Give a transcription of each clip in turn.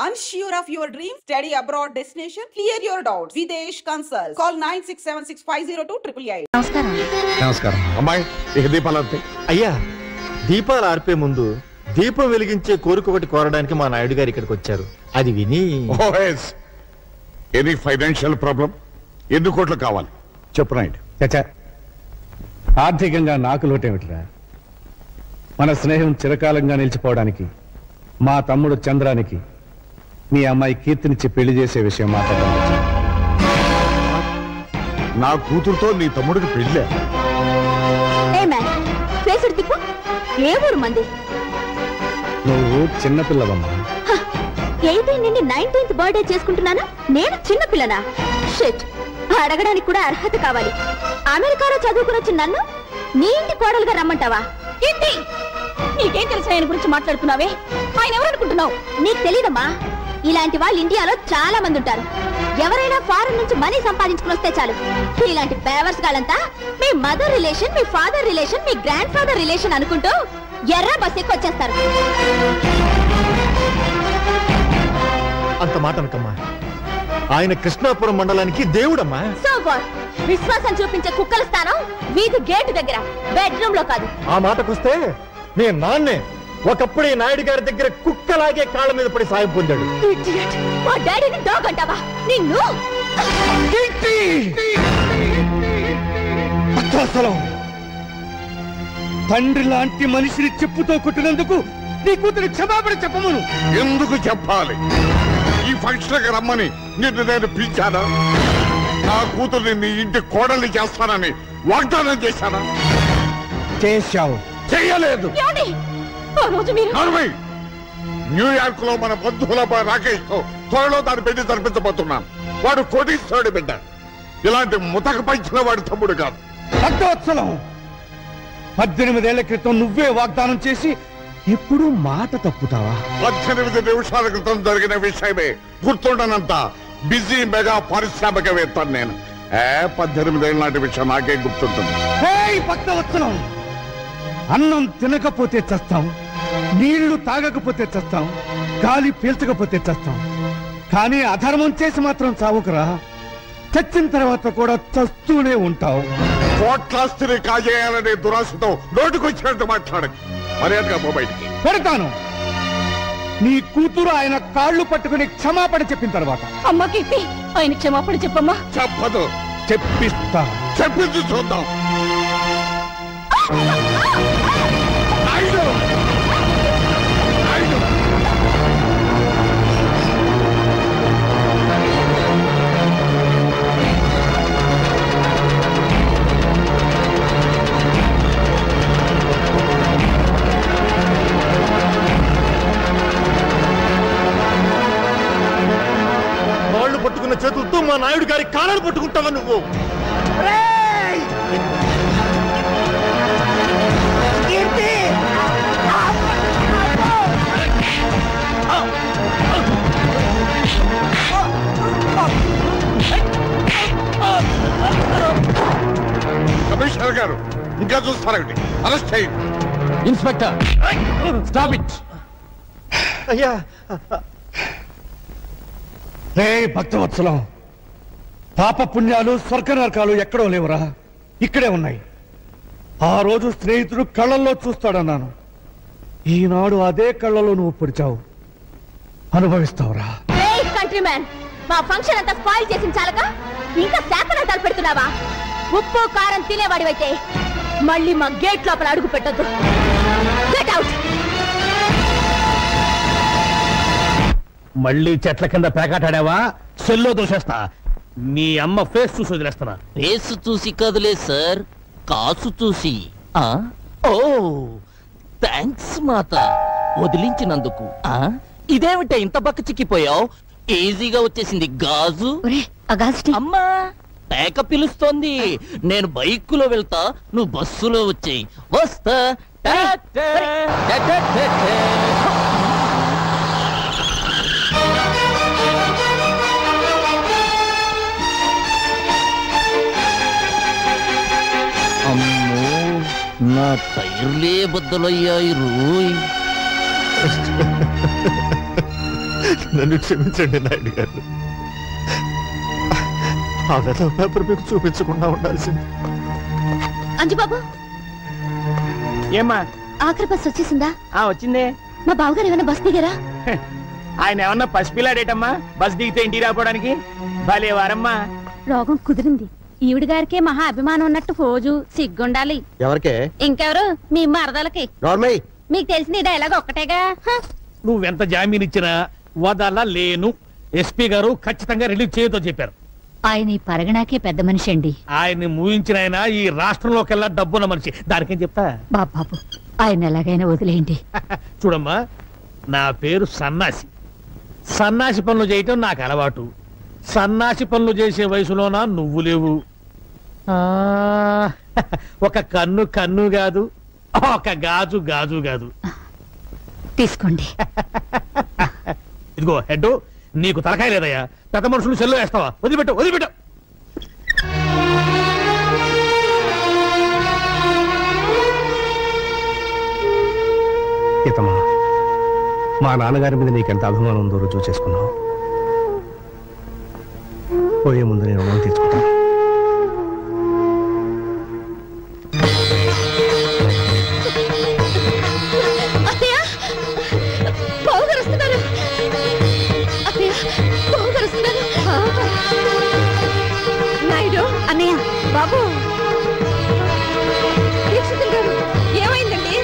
Unsure of your dream? Study abroad destination? Clear your doubts. Videsh Consult. Call 9676502888. నమస్కారం అమ్మాయి. ఇక దీపాలు ఆర్పే. అయ్యా, దీపాలు ఆర్పే ముందు దీపం వెలిగించే కోరిక ఒకటి కోరడానికి మా నాయుడు గారు ఇక్కడికి వచ్చారు. అది విని ఎనీ ఫైనాన్షియల్ ప్రాబ్లం? ఎన్ని కోట్లు కావాలి చెప్పు నాయుడు. చచ్చా, ఆర్థికంగా నాకు లోటేమిట్రా? మన స్నేహం చిరకాలంగా నిలిచిపోవడానికి మా తమ్ముడు చంద్రానికి మీ అమ్మాయి కీర్తినిచ్చి పెళ్లి చేసే విషయం మాట్లాడడం. నా కూతురుతో నీ తమ్ముడికి పెళ్ళే? ఏ ఊరు మంది? నువ్వు చిన్నపిల్లవమ్మా. 18 నుండి 19th బర్త్డే చేసుకుంటున్నాను, నేను చిన్నపిల్లనా? షిట్, అడగడానికి కూడా అర్హత కావాలి. అమెరికాలో చదువుకుని వచ్చిన నన్ను నీ ఇంటి కోడలుగా రమ్మంటావా? ఏంటి నీకేం తెలిసిన ఆయన గురించి మాట్లాడుతున్నావే? ఆయన ఎవరనుకుంటున్నావు? నీకు తెలీదమ్మా, ఇలాంటి వాళ్ళు ఇండియాలో చాలా మంది ఉంటారు. ఎవరైనా ఫారెన్ నుంచి మనీ సంపాదించుకుని వస్తే చాలు, ఇలాంటి పేవర్స్ గాలంతా మీ మదర్ రిలేషన్, మీ ఫాదర్ రిలేషన్, మీ గ్రాండ్ ఫాదర్ రిలేషన్ అనుకుంటూ ఎర్ర బస్ ఎక్కువ వచ్చేస్తారు. అంత మాట అనకమ్మా. ఆయన కృష్ణాపురం మండలానికి దేవుడమ్మా. విశ్వాసం చూపించే కుక్కల స్థానం వీధి గేటు దగ్గర, బెడ్రూమ్ లో కాదు. ఆ మాటకొస్తే మీ నాన్నే ఒకప్పుడు ఈ నాయుడు గారి దగ్గర కుక్కలాగే కాళ్ళ మీద పడి సాయం పొందాడు. మా డాడీని డాగ్ అంటావా? నిన్ను తండ్రి లాంటి మనిషిని చెప్పుతో కొట్టినందుకు నీ కూతురు క్షమాపణ చెప్పమను. ఎందుకు చెప్పాలి? ఈ ఫంక్షన్ రమ్మని నిన్ను నేను పిలిచానా? నా కూతుర్ని నీ ఇంటి కోడల్ని చేస్తానని వాగ్దానం చేశానా? చేశావు. చెయ్యలేదు. న్యూయార్క్ లో మన బంధువుల రాకేష్ తో త్వరలో దాని పెళ్లి జరిపించబోతున్నాను. వాడు కోటీశ్వరుడి బిడ్డ. ఇలాంటి ముతక పంచిన వాడి తమ్ముడు కాదు. భక్తవత్సలం, 18 ఏళ్ల క్రితం నువ్వే వాగ్దానం చేసి ఎప్పుడు మాట తప్పుతావా? 18 నిమిషాల క్రితం జరిగిన విషయమే గుర్తుండనంత బిజీ మెగా పారిశ్రామికవేత్త నేను. 18 ఏళ్ళ నాటి విషయం నాకే గుర్తుంటుంది. భక్తవత్సలం, అన్నం తినకపోతే చస్తాం, నీళ్లు తాగకపోతే చస్తాం, గాలి పీల్చకపోతే చస్తాం, కానీ అధర్మం చేసి మాత్రం చావుకురా. చచ్చిన తర్వాత కూడా చస్తూనే ఉంటావు. కోట్లాస్తిని కాజేయాలనే దురాశతో నోటుకొచ్చినట్టు మాట్లాడకు. మర్యాదగా పో బయటికి. పెడతాను. నీ కూతురు ఆయన కాళ్ళు పట్టుకుని క్షమాపణ చెప్పిన తర్వాత. అమ్మ కీర్తి, ఆయన క్షమాపణ చెప్పమ్మా. చెప్పదు. చెప్పిస్తా. చెప్పింది చూద్దాం. కాళ్ళు పట్టుకున్న చేతులతో మా నాయుడు గారి కాళ్ళను పట్టుకుంటావా నువ్వు? కమిషనర్ గారు ఇంకా చూస్తారండి. అరెస్ట్ చేయండి. Inspector, stop it. అయ్యా, భక్తవత్సలం, పాప పుణ్యాలు స్వర్గ నరకాలు ఎక్కడో లేవురా, ఇక్కడే ఉన్నాయి. ఆ రోజు స్నేహితుడు కళ్ళల్లో చూస్తాడన్నాను. ఈనాడు అదే కళ్ళలో నువ్వు పొడిచావు. అనుభవిస్తావురా. కంట్రీ మ్యాన్, మా ఫంక్షన్ అంతా స్పాయిల్ చేసిన చాలక ఇంకా శాపనార్థాలు పెడుతున్నావా? ఉప్పు కారం తినేవాడివైతే మళ్ళీ మా గేట్ లోపల అడుగు పెట్టొద్దు. Get out. మళ్ళీ చెట్ల కింద పేకాటాడావా? సెల్లో దూసేస్తా. నీ అమ్మ ఫేస్ చూసి వదిలేస్తున్నా. ఫేస్ చూసి కదులే సార్, కాసు చూసి. ఓ థ్యాంక్స్ మాత, వదిలించినందుకు. ఇదేమిటే ఇంత బక్క చిక్కిపోయావు? ఈజీగా వచ్చేసింది గాజు. అమ్మా, పేక పిలుస్తోంది. నేను బైకులో వెళ్తా, నువ్వు బస్సులో వచ్చేయి. వస్తా. అమ్మో, నా టైర్లే బద్దలయ్యాయి రోయ్. నన్ను క్షమించండి నాయుడు గారు. ఆ వెధవ పేపర్ మీకు చూపించకుండా ఉండాల్సింది. అంజుబాబు, ఏమ్మా? ఆఖరి బస్ వచ్చేసిందా? వచ్చిందే. మా బావగారు ఏమైనా బస్ దిగారా? ఆయన ఏమన్నా పసిపిల్లాడేటమ్మా బస్ దిగితే ఇంటికి రాపోవడానికి? భలే వారమ్మా. రోగం కుదిరింది. ఈవిడ గారికే మహా అభిమానం ఉన్నట్టు ఫోజు సిగ్గుండాలి. ఎవరికే? ఇంకెవరు? మీ మరదలకి. నార్మల్. మీకు తెలిసిన ఇది ఎలాగ ఒక్కటేగా. నువ్వెంత జామీన్ ఇచ్చినా వదలలేను. ఎస్పీ గారు ఖచ్చితంగా రిలీజ్ చేయతో చెప్పారు. ఆయన ఈ పరగణాకే పెద్ద మనిషి అండి. ఆయన్ని మూయించిన ఆయన ఈ రాష్ట్రంలోకెల్లా డబ్బున్న మనిషి. దానికేం చెప్తా? బాబు ఆయన ఎలాగైనా వదిలేయండి. చూడమ్మా, నా పేరు సన్నాసి. సన్నాసి పనులు చేయటం నాకు అలవాటు. సన్నాసి పనులు చేసే వయసులోనా నువ్వు లేవు. ఒక కన్ను కన్ను కాదు, ఒక గాజు గాజు కాదు. తీసుకోండి. ఇదిగో హెడ్, నీకు తలకాయ లేదయ్యా. పెద్ద మనుషులు సెల్లు వేస్తావా? వదిలిపెట్టు వదిలిపెట్టు. సీతమ్మా, మా నాన్నగారి మీద నీకెంత అభిమానం ఉందో రుజువు చేసుకున్నావు. పోయే ముందు నేను రుణం తీర్చుకుంటాను. అన్నయ్య, బాబు, దీక్షితులు గారు, ఏమైందండి?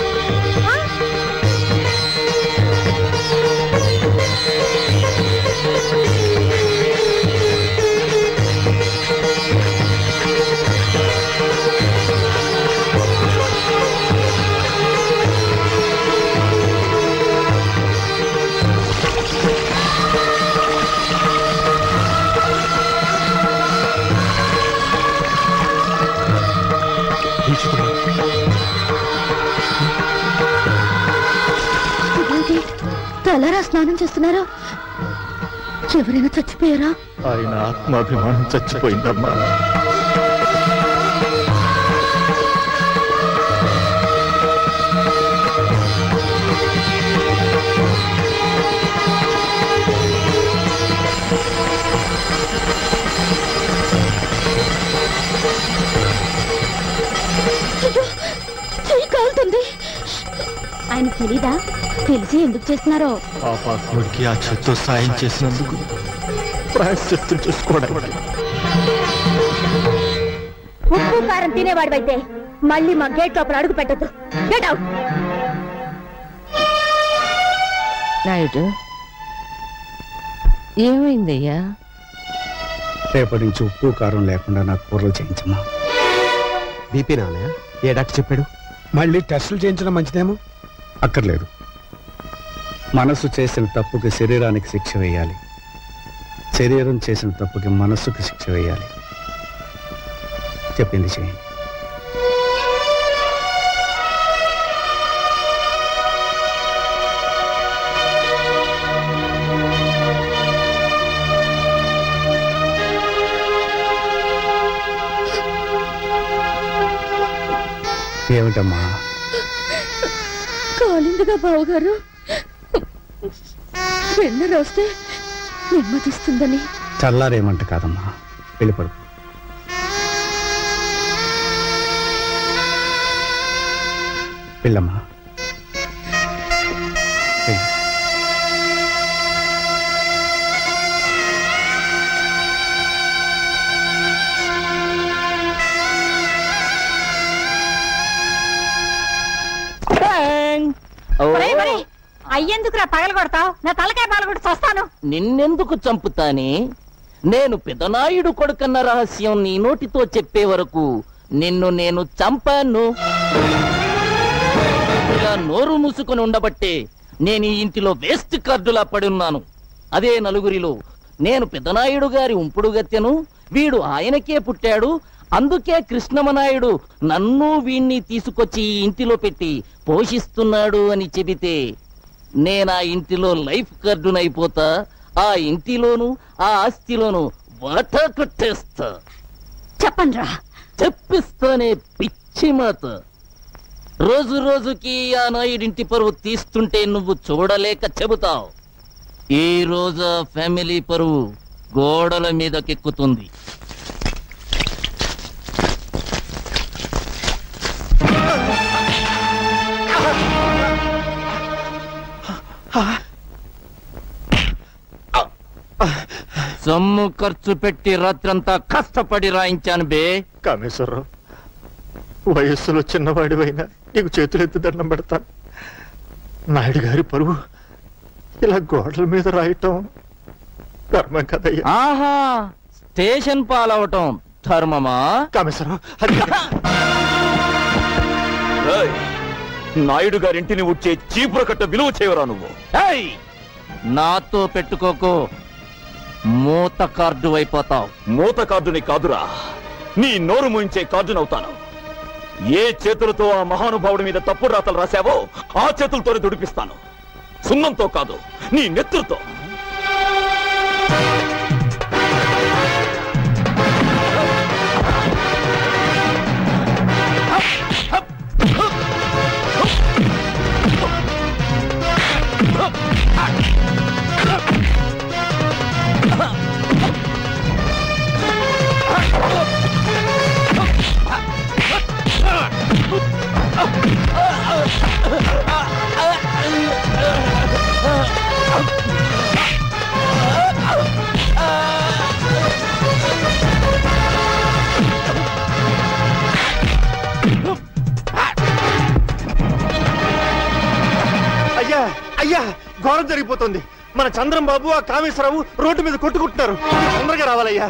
తలరా స్నానం చేస్తున్నారా? ఎవరైనా చచ్చిపోయారా? ఆయన ఆత్మాభిమానం చచ్చిపోయిందమ్మా. చెయ్యి కాలుతుంది. ఆయన తెలీదా? తెలిసి ఎందుకు చేస్తున్నారో? పాపాత్ముడికి ఆ చేత్తో సాయం చేసినందుకు ప్రాయశ్చిత్తం చేసుకోవడానికి. ఉప్పు కారం తినేవాడివైతే మళ్ళీ మా గేట్ లోపల అడుగు పెట్టద్దు. Get out. నాయుడు, ఏమైందయ్యా? రేపటి నుంచి ఉప్పు కారం లేకుండా నాకు కూరలు చేయించమ్మా. బీపీ నాన్నయ్య? ఏ డాక్టర్ చెప్పాడు? మళ్ళీ టెస్టులు చేయించడం మంచిదేమో. అక్కర్లేదు. మనసు చేసిన తప్పుకి శరీరానికి శిక్ష వేయాలి, శరీరం చేసిన తప్పుకి మనస్సుకి శిక్ష వేయాలి. చెప్పింది చేయండి. ఏమిటమ్మా? కాలిందిగా బావగారు. వెన్న రాస్తే నెమ్మదిస్తుందని. చల్లారేమంట కాదమ్మా, వెళ్ళిపడు. వెళ్ళమ్మా. అయ్యేందుకురా పగల కొడతావు? నా తలకాయ పగలగొట్టి చస్తాను. నిన్నెందుకు చంపుతానే? నేను పెదనాయుడు కొడుకన్న రహస్యం నీ నోటితో చెప్పే వరకు నిన్ను నేను చంపాను. ఇలా నోరు మూసుకుని ఉండబట్టే నేను ఈ ఇంటిలో వేస్ట్ కార్డులా పడున్నాను. అదే నలుగురిలో నేను పెదనాయుడు గారి ఉంపుడు గత్తెను, వీడు ఆయనకే పుట్టాడు, అందుకే కృష్ణమనాయుడు నన్ను వీణ్ణి తీసుకొచ్చి ఈ ఇంటిలో పెట్టి పోషిస్తున్నాడు అని చెబితే నేనా ఇంటిలో లైఫ్ కార్డునైపోతా. ఆ ఇంటిలోను ఆ ఆస్తిలోను వాటా కొట్టేస్తా. చెప్పండ్రా. చెప్పిస్తానే పిచ్చి మాత. రోజు రోజుకి ఆ నాయుడింటి పరువు తీస్తుంటే నువ్వు చూడలేక చెబుతావు. ఈ రోజు ఫ్యామిలీ పరువు గోడల మీదకెక్కుతుంది. సొమ్ము ఖర్చు పెట్టి రాత్రంతా కష్టపడి రాయించాను బే. కామేశ్వరరావు, వయస్సులో చిన్నవాడివైనా నీకు చేతులెత్తి దండం పెడతాను. నాయుడు గారి పరువు ఇలా గోడల మీద రాయటం ధర్మం కదయ్యా. ఆహా, స్టేషన్ పాలవటం ధర్మమా? కామేశ్వరరావు, అది నాయుడు గారింటిని వచ్చే చీపుర కట్ట విలువ చేయవరా నువ్వు? నాతో పెట్టుకోకు, మూత కార్డు అయిపోతావు. మూత కార్డుని కాదురా, నీ నోరు మూయించే కార్డునవుతాను. ఏ చేతులతో ఆ మహానుభావుడి మీద తప్పుడు రాతలు రాశావో ఆ చేతులతోనే దుడిపిస్తాను. సున్నంతో కాదు, నీ నెత్తురుతో. అయ్యా అయ్యా, ఘోరం జరిగిపోతుంది. మన చంద్రం బాబు ఆ కామేశ్వరరావు రోడ్డు మీద కొట్టుకుంటున్నారు. తొందరగా రావాలయ్యా.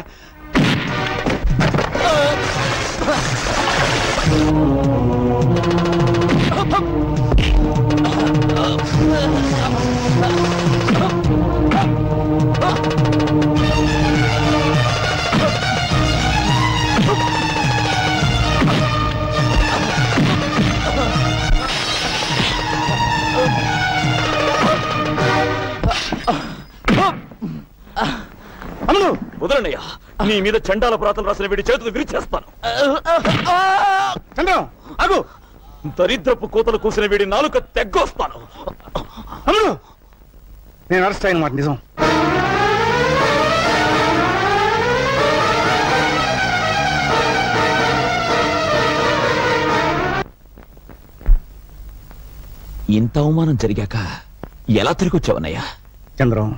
వదలన్నయ్యా, నీ మీద చండాల ప్రాతలు రాసిన వీడి చేతులు విరిచేస్తాను. చంద్రం ఆగు. దరిద్రపు కోతలు కూసిన వీడి నాలుక తెగ్గొస్తాను. నేను అరెస్ట్ అయిన మాట నిజం. ఇంత అవమానం జరిగాక ఎలా తిరిగి వచ్చావన్నయ్యా? చంద్రం,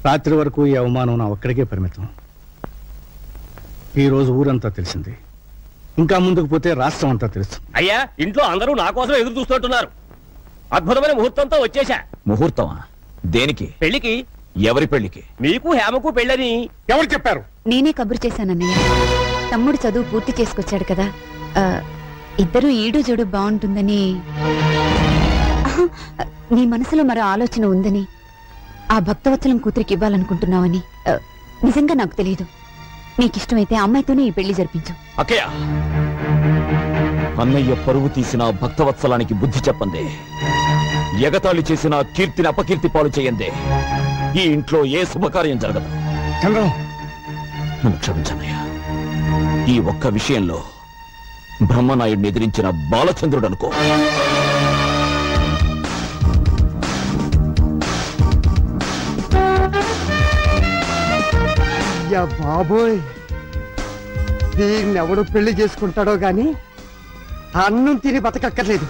రాత్రి వరకు ఈ అవమానం నా ఒక్కడికే పరిమితం. ఈ రోజు ఊరంతా తెలిసింది, ఇంకా ముందుకు పోతే రాష్ట్రం అంతా తెలుసు. అయ్యా, ఇంట్లో అందరూ నా కోసం ఎదురు చూస్తున్నారు. అద్భుతమైన ముహూర్తంతో వచ్చేశా. ముహూర్తమా? దేనికి? పెళ్లికి. ఎవరి పెళ్లికి? మీకు హేమకు పెళ్ళని ఎవరు చెప్పారు? నేనే కబురు చేశానన్నయ్య. తమ్ముడు చదువు పూర్తి చేసుకొచ్చాడు కదా, ఇద్దరు ఈడు జోడు బాగుంటుందని. నీ మనసులో మరో ఆలోచన ఉందని, ఆ భక్తవత్సలం కూతురికి ఇవ్వాలనుకుంటున్నావని నిజంగా నాకు తెలియదు. నీకిష్టమైతే అమ్మాయితోనే ఈ పెళ్లి జరిపించు. అక్కయ్య, అన్నయ్య పరువు తీసిన భక్తవత్సలానికి బుద్ధి చెప్పందే, ఎగతాళి చేసిన కీర్తిని అపకీర్తి పాలు చేయందే ఈ ఇంట్లో ఏ శుభకార్యం జరగదు. చంద్రం, నన్ను క్షమించన్నయ్య. ఈ ఒక్క విషయంలో బ్రహ్మనాయుడిని ఎదిరించిన బాలచంద్రుడు అనుకో. అయ్యా బాబోయ్, దీన్నెవడు పెళ్లి చేసుకుంటాడో గాని అన్నం తిని బతకక్కర్లేదు,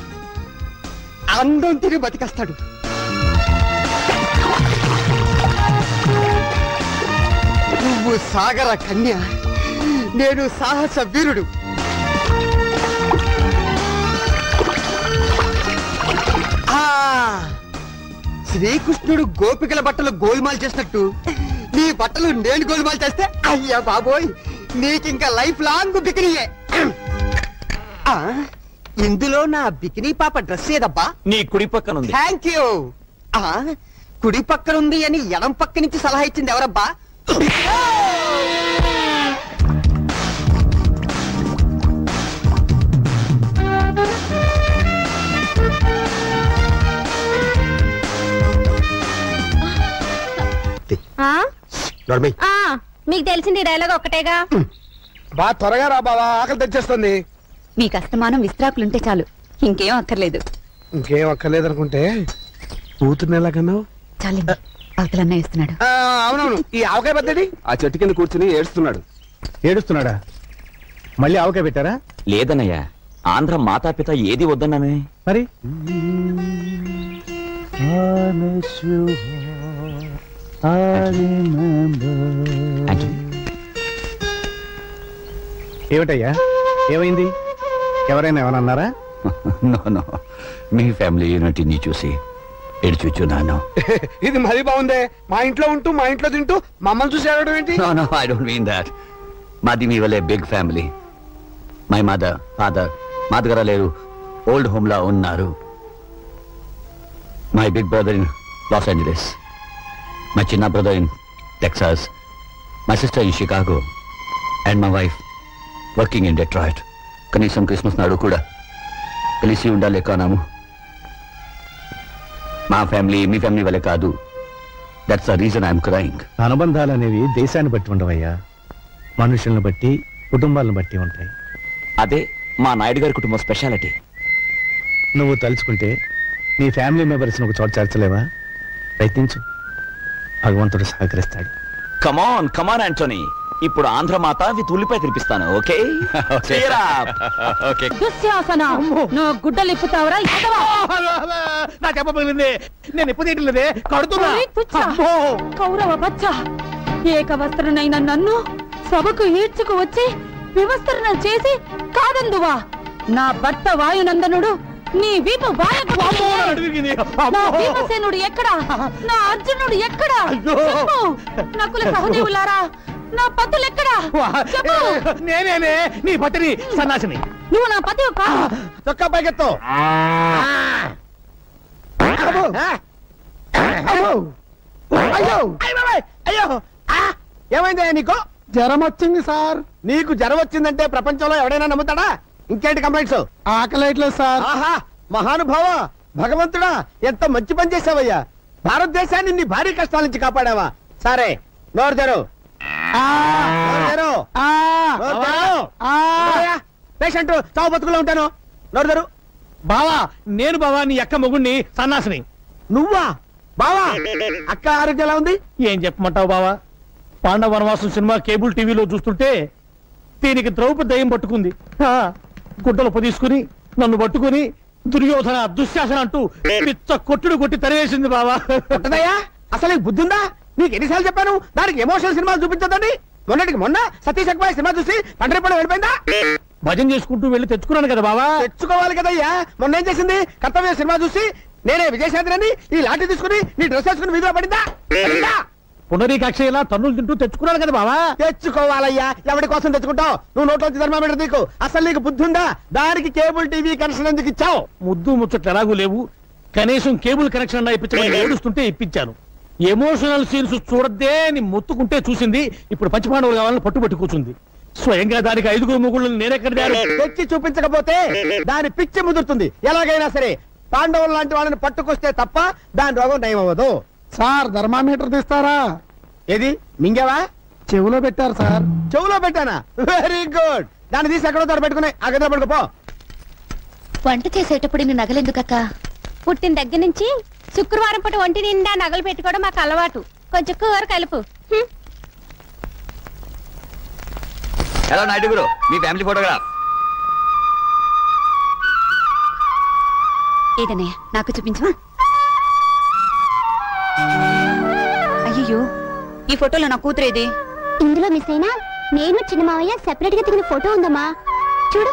అందం తిని బతికేస్తాడు. నువ్వు సాగర కన్య, నేను సాహస వీరుడు. శ్రీకృష్ణుడు గోపికల బట్టలు గోల్మాల్ చేసినట్టు నీ బట్టలు నేను గోల్మాల్ చేస్తే అయ్యా బాబోయ్, నీకింకా లైఫ్ లాంగ్ బికినీయే. ఇందులో నా బికినీ పాప డ్రెస్ ఏదబ్బా? నీ కుడి పక్కన ఉంది. Thank you. కుడి పక్కన ఉంది అని ఎడం పక్క నుంచి సలహా ఇచ్చింది ఎవరబ్బా? మీకు తెలిసింది డైలాగ్ ఒక్కటేగా. బాగా త్వరగా రా బావా, ఆకలి తెచ్చేస్తుంది. మీకు అస్తమానం విస్త్రాకులుంటే చాలు, ఇంకేం అక్కర్లేదు. ఇంకేం అక్కర్లేదు అనుకుంటే కూతుర్ని ఎలాగన్నావు? చాలండి. అవతలన్న ఇస్తున్నాడు. అవునవును. ఈ ఆవకాయ పద్ధతి ఆ చెట్టు కింద కూర్చుని ఏడుస్తున్నాడు. ఏడుస్తున్నాడా? మళ్ళీ ఆవకాయ పెట్టారా? లేదన్నయ్య, ఆంధ్ర మాతాపిత ఏది వద్దన్నానే. మరి ఏమిటయ్యా, ఏమైంది? ఎవరైనా ఏమన్నారా? నో, మీ ఫ్యామిలీ యూనిటీని చూసి ఏడ్చుచున్నాను. ఇది మరీ బాగుందే. మా ఇంట్లో ఉంటూ మా ఇంట్లో తింటూ మమ్మల్ని చూసి ఏడవడం ఏంటి? No, I don't mean that. మాది మీ వల్లే big family. My mother, father మా దగ్గర లేరు, ఓల్డ్ హోమ్ లా ఉన్నారు. My big brother in Los Angeles, my చిన్న brother in Texas, my sister in Chicago and my wife working in Detroit. కనీసం క్రిస్మస్ నాడు కూడా కలిసి ఉండలేకనాము. మా ఫ్యామిలీ మీ ఫ్యామిలీ వల్లే కాదు. That's the reason I'm crying. అనుబంధాలు అనేవి దేశాన్ని బట్టి ఉండవయ్యా, మనుషులను బట్టి, కుటుంబాలను బట్టి ఉంటాయి. అదే మా నాయుడు గారి కుటుంబం స్పెషాలిటీ. నువ్వు తలుచుకుంటే నీ ఫ్యామిలీ మెంబర్స్ని ఒక చోట చేర్చలేవా? ప్రయత్నించు, భగవంతుడు సహకరిస్తాడు. కమాన్ కమాన్ యాంటోనీ, ఇప్పుడు ఆంధ్ర మాత విత్ ఉల్లిపాయ తినిపిస్తాను. ఓకే దుశ్శాసన, నువ్వు గుడ్డలు ఇప్పుతావరా? నా చెప్పబోయింది, నేను ఎప్పుడు తీయట్లేదే, కడుతున్నా. కౌరవ బచ్చ, ఏక వస్త్రనైన నన్ను సభకు ఈడ్చుకు వచ్చి వివస్త్రణ చేసి కాదందువా? నా భర్త వాయునందనుడు నీ వీపు నా భీమసేనుడు ఎక్కడా? నా అర్జునుడు ఎక్కడా? నకుల సహదేవులారా, నా పతులు ఎక్కడా? నేనే నీ పతిని, సన్నాసిని. నువ్వు నా పతి చొక్కా పైకెత్తు. అయ్యో, ఏమైంది నీకు? జ్వరం వచ్చింది సార్. నీకు జ్వరం వచ్చిందంటే ప్రపంచంలో ఎవడైనా నమ్ముతాడా? ఇంకేంటి కంప్లైంట్స్? ఆకలేట్లేదు సార్. ఆహా, మహానుభావ, భగవంతుడా, ఎంత మంచి పని చేసావయ్యా. భారతదేశాన్ని నీ భారీ కష్టాల నుంచి కాపాడావా? సరే, నోరు తెరు. పేషెంట్ చావు బతుకులో ఉంటాను. నోరు తెరు. బావా, నేను బావా నీ అక్క మొగుణ్ణి, సన్నాసిని. నువ్వా బావా? అక్క ఆరోగ్యం ఎలా ఉంది? ఏం చెప్పమంటావు బావా? పాండవ వనవాసం సినిమా కేబుల్ టీవీలో చూస్తుంటే దీనికి ద్రౌపది దయ్యం పట్టుకుంది. గుడ్డలు పొదీసుకుని నన్ను పట్టుకుని దుర్యోధన దుశ్శాసన అంటూ పిచ్చ కొట్టుడు కొట్టి తరివేసింది బావా. అసలు నీకు బుద్ధి ఉందా? నీకు ఎన్నిసార్లు చెప్పాను దానికి ఎమోషనల్ సినిమాలు చూపించదండి. మొన్నటికి మొన్న సతీష్ అక్బాయ్ సినిమా చూసి తండ్రి పడి వెళ్ళిపోయిందా? భజన చేసుకుంటూ వెళ్ళి తెచ్చుకున్నాను కదా బావా. తెచ్చుకోవాలి కదయ్యా. మొన్న ఏం చేసింది? కర్తవ్య సినిమా చూసి నేనే విజయశాంతిని ఈ లాఠీ తీసుకుని నీ డ్రెస్ వేసుకుని వీధిలో పడిందా? పునరీకాక్ష ఇలా తన్నులు తింటూ తెచ్చుకున్నాను కదా బావా. తెచ్చుకోవాలయ్యా. ఎవరి కోసం తెచ్చుకుంటావు? నువ్వు నోట్లోంచి ధర్మామీటర్ నీకు. అసలు నీకు బుద్ధి ఉందా? దానికి కేబుల్ టీవీ కనెక్షన్ ఎందుకు ఇచ్చావు? ముద్దు ముచ్చట్లు ఎలాగూ లేవు, కనీసం కేబుల్ కనెక్షన్ అన్నా ఇప్పించమని ఏడుస్తుంటే ఇప్పించాను. ఎమోషనల్ సీన్స్ చూడద్దే అని మొత్తుకుంటే చూసింది. ఇప్పుడు పంచపాండవులు కావాలని పట్టుబట్టి కూర్చుంది. స్వయంగా దానికి 5 మొగుళ్ళు నేనెక్కడ తెచ్చి చూపించకపోతే దాని పిచ్చి ముదురుతుంది. ఎలాగైనా సరే పాండవులు లాంటి వాళ్ళని పట్టుకొస్తే తప్ప దాని రోగం నయం అవ్వదు. సార్, థర్మామీటర్ తీస్తారా? ఏది మింగావా? చెవులో పెట్టారు సార్. చెవులో పెట్టానా? Very good. దాన్ని తీసి ఎక్కడో తోట పెట్టుకుని ఆ గదిలో పడుకోపో. వంట చేసేటప్పుడు ఇన్ని నగలెందుకక్క? పుట్టిన దగ్గర నుంచి శుక్రవారం పూట ఒంటి నిండా నగలు పెట్టుకోవడం మాకు అలవాటు. కొంచెం కూర కలుపు. హలో నాయుడు గురు, మీ ఫ్యామిలీ ఫోటోగ్రాఫ్. ఏదన్నయ్య, నాకు చూపించవా? అయ్యో, ఈ ఫోటోలో నా కూతురేది? ఇందులో మిస్ అయినా నేను చిన్న మావయ్య సెపరేట్ గా దిగిన ఫోటో ఉందమ్మా, చూడు.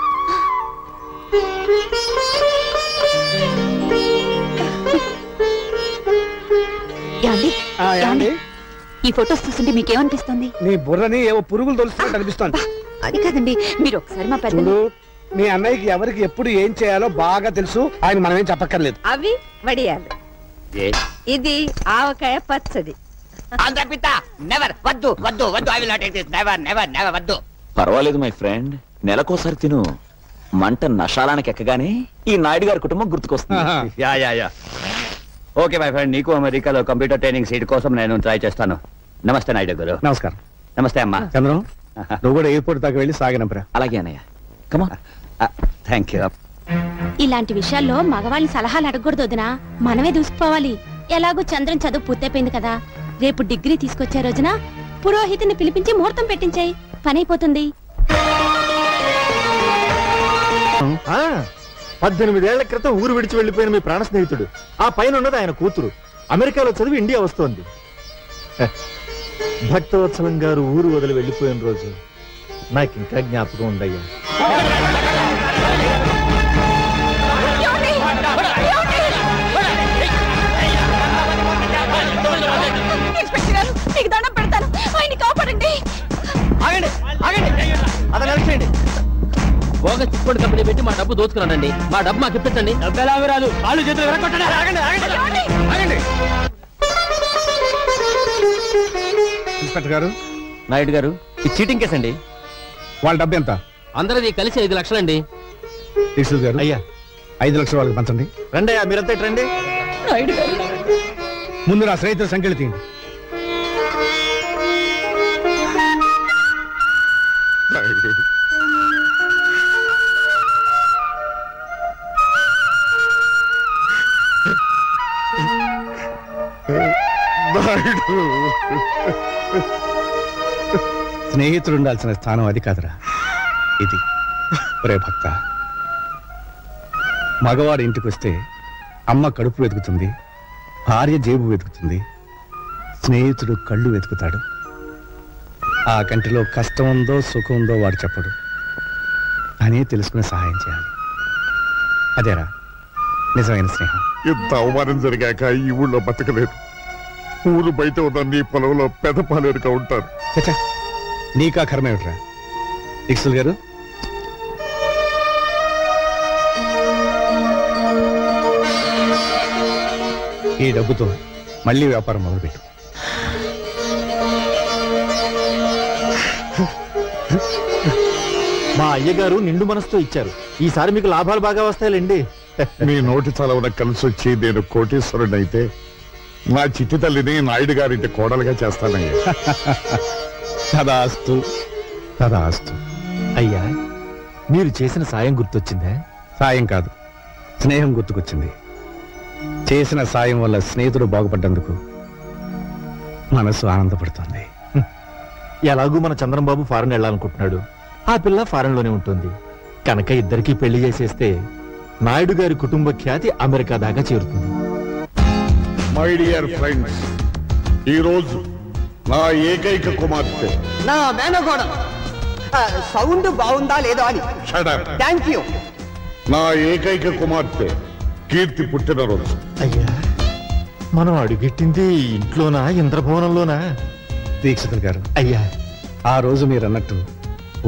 ఈ ఫోటోస్ చూస్తుంటే మీకేమనిపిస్తుంది? నీ బుర్రని ఏవో పురుగులు తొలుస్తున్నట్టు అనిపిస్తోంది. అది కాదండి, మీరు ఒకసారి మా పెద్ద మీ అన్నయ్యకి ఎవరికి ఎప్పుడు ఏం చేయాలో బాగా తెలుసు. ఆయన మనమేం చెప్పక్కర్లేదు. అవి వడియాలు, ఇది ఆవకాయ పచ్చడి. పర్వాలేదు మై ఫ్రెండ్, నెలకోసారి తిను. మంట నషాలానికి ఎక్కగానే ఈ నాయుడు గారి కుటుంబం గుర్తుకొస్తుంది. యా ఓకే మై ఫ్రెండ్, నీకు అమెరికాలో కంప్యూటర్ ట్రైనింగ్ సీట్ కోసం నేను ట్రై చేస్తాను. నమస్తే నాయుడు గారు. నమస్కారం. నమస్తే అమ్మా. చంద్రం, నువ్వు కూడా ఎయిర్పోర్ట్ దాకా వెళ్ళి సాగినంపరా. అలాగే అన్నయ్య. కమా. Thank you. ఇలాంటి విషయాల్లో మగవాళ్ళని సలహాలు అడగకూడదు వదినా, మనమే దూసుకుపోవాలి. ఎలాగో చంద్రం చదువు పూర్తయిపోయింది కదా, రేపు డిగ్రీ తీసుకొచ్చే రోజున పురోహితుని పిలిపించి ముహూర్తం పెట్టించాయి, పని అయిపోతుంది. 18 ఏళ్ల క్రితం ఊరు విడిచి వెళ్లిపోయిన మీ ప్రాణ స్నేహితుడు, ఆ పైన ఉన్నది ఆయన కూతురు, అమెరికాలో చదివి ఇండియా వస్తోంది. భక్తవత్సలం గారు ఊరు వదిలి వెళ్లిపోయిన రోజు నాకు ఇంకా జ్ఞాపకం ఉందయ్యా. మీకు దండం పెడతాను, ఆయన్ని కాపాడండి. బోగ చిట్ఫండ్ కంపెనీ పెట్టి మా డబ్బు దోచుకున్నానండి. మా డబ్బు మాకు ఇప్పించండి. డబ్బు ఎలా రాదు, కాళ్ళు చేతులు ఇన్స్పెక్టర్ గారు, నాయుడు గారు, ఇది చీటింగ్ కేసు అండి. వాళ్ళ డబ్బు ఎంత? అందరిది కలిసి 5 లక్షలండి. ఈశ్వర్ గారు, అయ్యా 5 లక్షలు వాళ్ళకి పంచండి. రండి అయ్యా, మీరంతా రండి. ముందు నా స్నేహితుల సంఖ్యలు తీయండి. స్నేహితుడు ఉండాల్సిన స్థానం అది కాదురా, ఇది. ఒరే భక్త, మగవాడి ఇంటికి వస్తే అమ్మ కడుపు వెతుకుతుంది, భార్య జేబు వెతుకుతుంది, స్నేహితుడు కళ్ళు వెతుకుతాడు. ఆ కంటిలో కష్టం ఉందో సుఖం ఉందో వాడు చెప్పడు, అనే తెలుసుకుని సహాయం చేయాలి. అదేరా నిజమైన స్నేహం. ఇంత అవమానం జరిగాక ఈ ఊళ్ళో బతకలేదు. ఊరు బయట ఉన్న నీ పొలంలో పెదపాలేరుగా ఉంటారు. చచ్చా, నీకా కర్మేమిట్రా. ఇక్సుల్ గారు, ఈ డబ్బుతో మళ్ళీ వ్యాపారం మొదలుపెట్టు. మా అయ్యగారు నిండు మనసుతో ఇచ్చారు, ఈసారి మీకు లాభాలు బాగా వస్తాయిలేండి. మీ నోటి చలవన కలిసి వచ్చి నేను కోటీశ్వరుడైతే నా చిట్టి తల్లిని నాయుడు గారింటి కోడలుగా చేస్తానయ్యా. తదాస్తు, తదాస్తు. అయ్యా, మీరు చేసిన సాయం గుర్తొచ్చిందా? సాయం కాదు, స్నేహం గుర్తుకొచ్చింది. చేసిన సాయం వల్ల స్నేహితుడు బాగుపడ్డందుకు మనసు ఆనందపడుతుంది. ఎలాగూ మన చంద్రంబాబు ఫారెన్ వెళ్ళాలనుకుంటున్నాడు, ఆ పిల్ల ఫారెన్ లోనే ఉంటుంది కనుక ఇద్దరికి పెళ్లి చేసేస్తే నాయుడు గారి కుటుంబ ఖ్యాతి అమెరికా దాకా చేరుతుంది. మై డియర్ ఫ్రెండ్స్, ఈ రోజు నా ఏకైక కుమార్తె, నా మేనగోడ సౌండ్ బాగుందా లేదో అని. Thank you. నా ఏకైక కుమార్తె కీర్తి పుట్టినరోజు. అయ్యా, మనం అడుగెట్టింది ఇంట్లోనా ఇంద్రభవనంలోనా? దీక్షితులు గారు, అయ్యా ఆ రోజు మీరు అన్నట్టు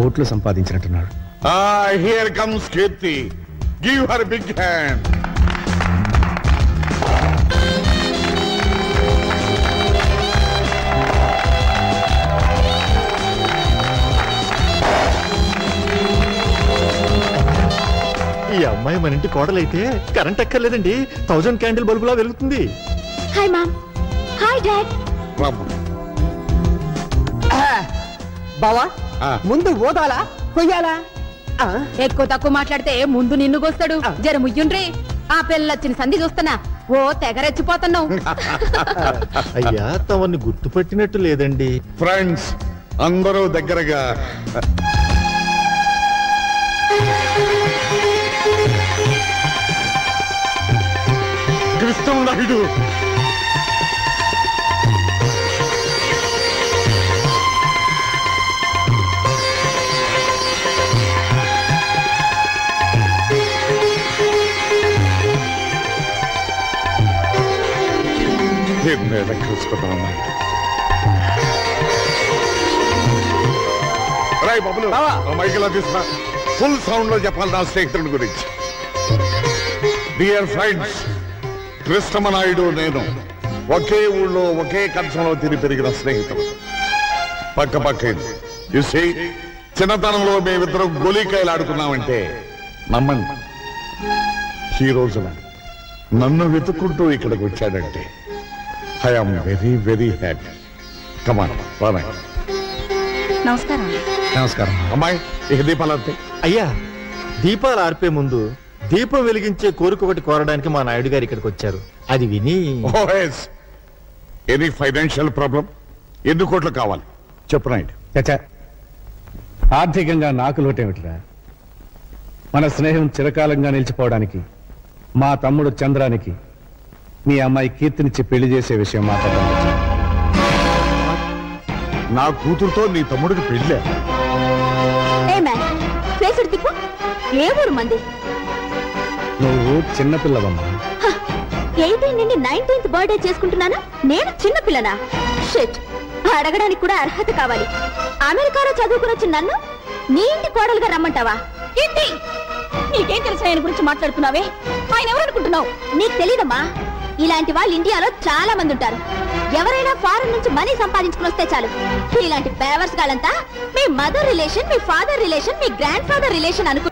ఓట్లు సంపాదించినట్టున్నాడు. Here comes Keerthi, give her big hand. ఈ అమ్మాయి మన ఇంటి కోడలైతే కరెంట్ ఎక్కర్లేదండి, 1000 క్యాండిల్ బల్బులా వెలుగుతుంది. Hi mom. Hi dad. బావా, ముందు ఓదాలా కొయ్యాలా? ఎక్కువ తక్కువ మాట్లాడితే ముందు నిన్ను గోస్తాడు. జర ముయ్యుండ్రి, ఆ పిల్లొచ్చిన సంధి చూస్తున్నా ఓ తెగరెచ్చిపోతున్నావు. అయ్యా, తమని గుర్తుపట్టినట్టు లేదండి. ఫ్రెండ్స్ అందరూ దగ్గరగా కృష్ణ నాయుడు. బబులు మైకిలా తీసుకురా, ఫుల్ సౌండ్ లో చెప్పాలి నా స్నేహితుడి గురించి. డియర్ ఫ్రెండ్స్, కృష్ణమనాయుడు నేను ఒకే ఊళ్ళో ఒకే కంచంలో తిరిగి పెరిగిన స్నేహితులు, పక్క పక్క. చూసి చిన్నతనంలో మేమిద్దరం గోలీకాయలు ఆడుకున్నామంటే నమ్మండి, ఈ రోజున నన్ను వెతుక్కుంటూ ఇక్కడికి వచ్చాడంటే I'm very very happy. Come on boy. నమస్కారం. నమస్కారం. అమ్మాయి, ఇక దీపాలు అంతే. అయ్యా, దీపాలు ఆర్పే ముందు దీపం వెలిగించే కోరిక ఒకటి కోరడానికి మా నాయుడు గారు ఇక్కడికి వచ్చారు. అది విని ఎనీ ఫైనాన్షియల్ ప్రాబ్లం? ఎన్ని కోట్లు కావాలి చెప్పు నాయుడు. చచ్చా, ఆర్థికంగా నాకు లోటేమిట్రా? మన స్నేహం చిరకాలంగా నిలిచిపోవడానికి మా తమ్ముడు చంద్రానికి మీ అమ్మాయి కీర్తినిచ్చి పెళ్లి చేసే విషయం మాట్లాడడం. నా కూతురుతో నీ తమ్ముడికి పెళ్ళే? ఏ ఊరు మంది? నువ్వు చిన్నపిల్లవమ్మా. 18 నుండి 19th బర్త్డే చేసుకుంటున్నాను, నేను చిన్నపిల్లనా? షిట్, అడగడానికి కూడా అర్హత కావాలి. అమెరికాలో చదువుకుని వచ్చిన నన్ను నీ ఇంటి కోడలుగా రమ్మంటావా? ఏంటి నీకేం తెలుసు ఆయన గురించి మాట్లాడుతున్నావే? ఆయన ఎవరనుకుంటున్నావు? నీకు తెలీదమ్మా, ఇలాంటి వాళ్ళు ఇండియాలో చాలా మంది ఉంటారు. ఎవరైనా ఫారెన్ నుంచి మనీ సంపాదించుకుని వస్తే చాలు, ఇలాంటి పేవర్స్ గాలంతా మీ మదర్ రిలేషన్, మీ ఫాదర్ రిలేషన్, మీ గ్రాండ్ ఫాదర్ రిలేషన్ అనుకు.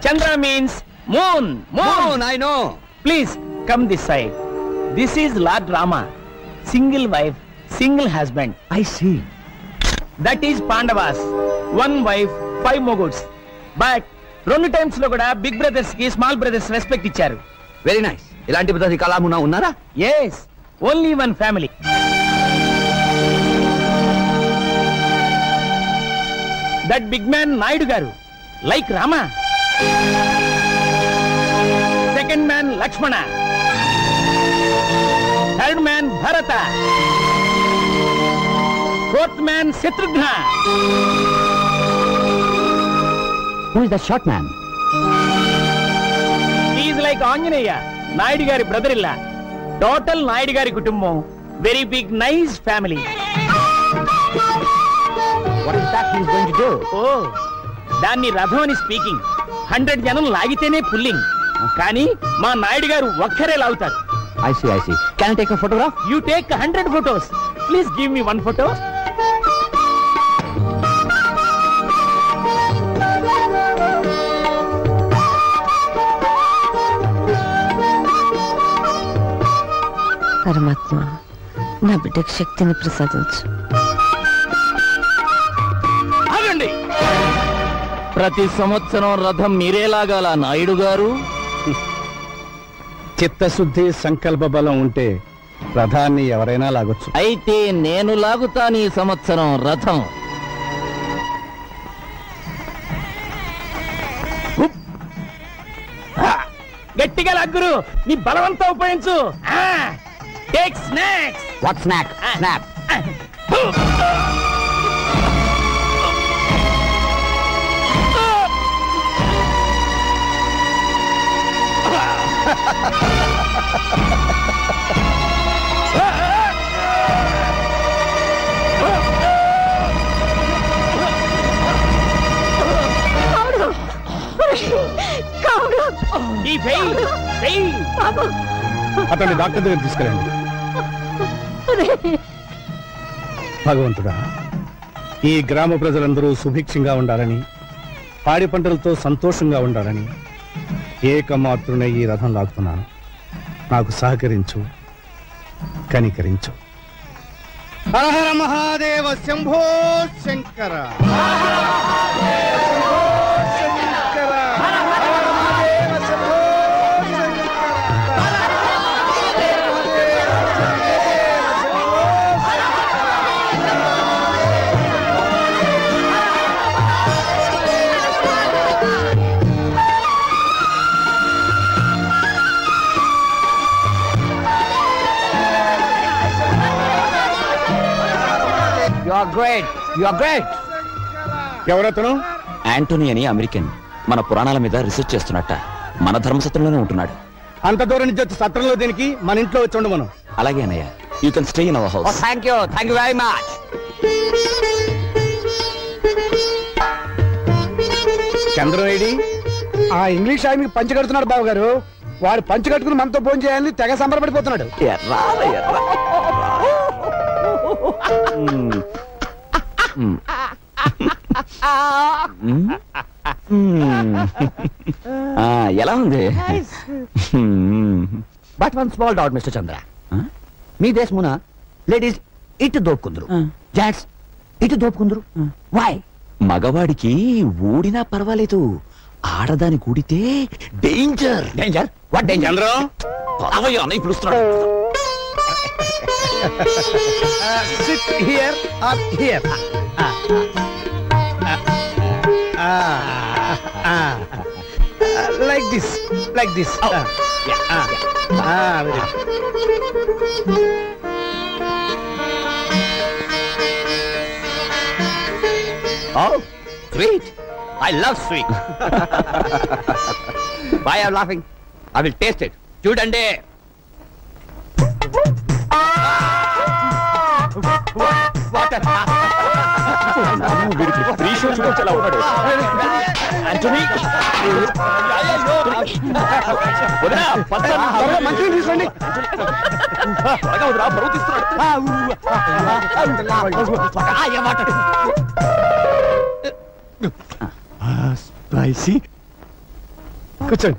Chandra means moon. Moon, I know. Please come this side. This is Lord Rama. Single wife, single husband. I see. That is Pandavas. One wife, 5 moguls. But 2 times లో కూడా big brothers కి small brothers respect ఇచ్చారు. Very nice. ఇలాంటి brothers కలామునా ఉన్నారా? Yes, only one family. That big man Naidu garu, like Rama. Second man Lakshmana. Third man Bharata. Fourth man Shatrugna. Who is the short man? He is like Anjaneya, Naidu gari brother-in-law. Total Naidu gari kutumbam, very big nice family. What is that he is going to do? Oh, దాన్ని రథం అని speaking. 100 జనం లాగితేనే pulling, కానీ మా నాయుడు గారు ఒక్కరే లాగుతారు. I see, I see. Can I take a photograph? You take 100 photos. Please give me 1 photo. పరమాత్మ, నా బిడ్డకు శక్తిని ప్రసాదించు. ఆగండి. ప్రతి సంవత్సరం రథం మీరే లాగాల నాయుడు గారు? చిత్తశుద్ధి, సంకల్ప బలం ఉంటే రథాన్ని ఎవరైనా లాగొచ్చు. అయితే నేను లాగుతాను ఈ సంవత్సరం రథం. గట్టిగా లాగురు, నీ బలవంతా ఉపయోగించు. Take snacks. What snack? Snap. అతన్ని డాక్టర్ దగ్గర తీసుకెళ్ళండి. భగవంతుడా, ఈ గ్రామ ప్రజలందరూ సుభిక్షంగా ఉండాలని, పాడి పంటలతో సంతోషంగా ఉండాలని ఏకమాత్రునే ఈ రథం లాగుతున్నాను. నాకు సహకరించు, కనికరించు. Hara Hara Mahadeva Shambho Shankara. You are great. ఎవరతను? యాంటోనీ అని అమెరికన్. మన పురాణాల మీద రీసెర్చ్ చేస్తున్నట్ట. మన ధర్మసత్రంలోనే ఉంటున్నాడు. అంత దూరం నుంచి వచ్చి సత్రంలో దీనికి మన ఇంట్లో వచ్చి ఉండమను. అలాగే అన్నయ్య. You can stay in our house. Thank you very much. చంద్రవేడి ఆ ఇంగ్లీష్ ఆయనకి పంచి కడుతున్నాడు బాబు గారు. వాడు పంచి కట్టుకుని మనతో ఫోన్ చేయాలని తెగ సంబరపడిపోతున్నాడు. ఎలా ఉంది? But 1 small doubt mister Chandra. మీ దేశమున లేడీస్ ఇటు దోపుకుందరు, జాట్స్ ఇటు దోపుకుందరు. వై? మగవాడికి ఊడినా పర్వాలేదు, ఆడదాని కూడితే డేంజర్. డేంజర్? What danger? పిలుస్తున్నాడు. Sit here or here. Like this, like this. Oh, sweet. I love sweet. Why are you laughing? I will taste it. Chudande. Water. మంచిగా తీసుకోండి. స్పైసీ. కూర్చోండి.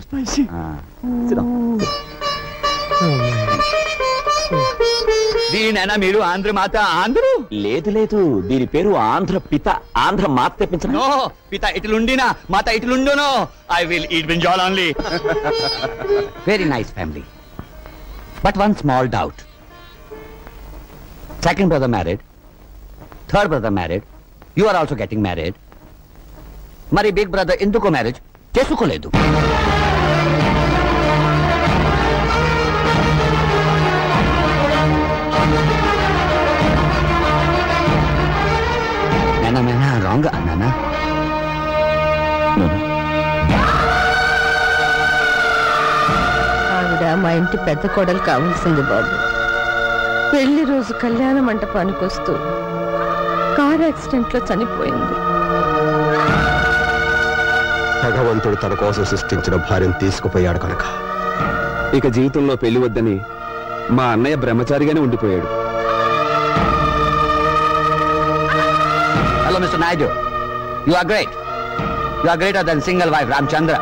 స్పైసీ. దీనైనా మీరు ఆంధ్ర మాత ఆంధ్రు? లేదు లేదు, దీని పేరు ఆంధ్ర పిత. ఆంధ్ర మాత తెప్పించను. నో, పిత ఇటులుండినా మాత ఇటులుండును. I will eat brinjal only. Very nice family. But one small doubt. Second brother married, third brother married, you are also getting married. మరి బిగ్ బ్రదర్ ఎందుకు మ్యారేజ్ చేసుకోలేదు? నేనా రాంగ్ అన్నానా? ఆవిడ మా ఇంటి పెద్ద కోడలు కావాల్సింది బాబు. పెళ్లి రోజు కళ్యాణ మంటపానికి వస్తూ కార్ యాక్సిడెంట్ లో చనిపోయింది. భగవంతుడు తన కోసం సృష్టించిన భార్యను తీసుకుపోయాడు కనుక ఇక జీవితంలో పెళ్లి వద్దని మా అన్నయ్య బ్రహ్మచారిగానే ఉండిపోయాడు. Hello, Mr. Naidu. You are great. You are greater than single wife Ramchandra.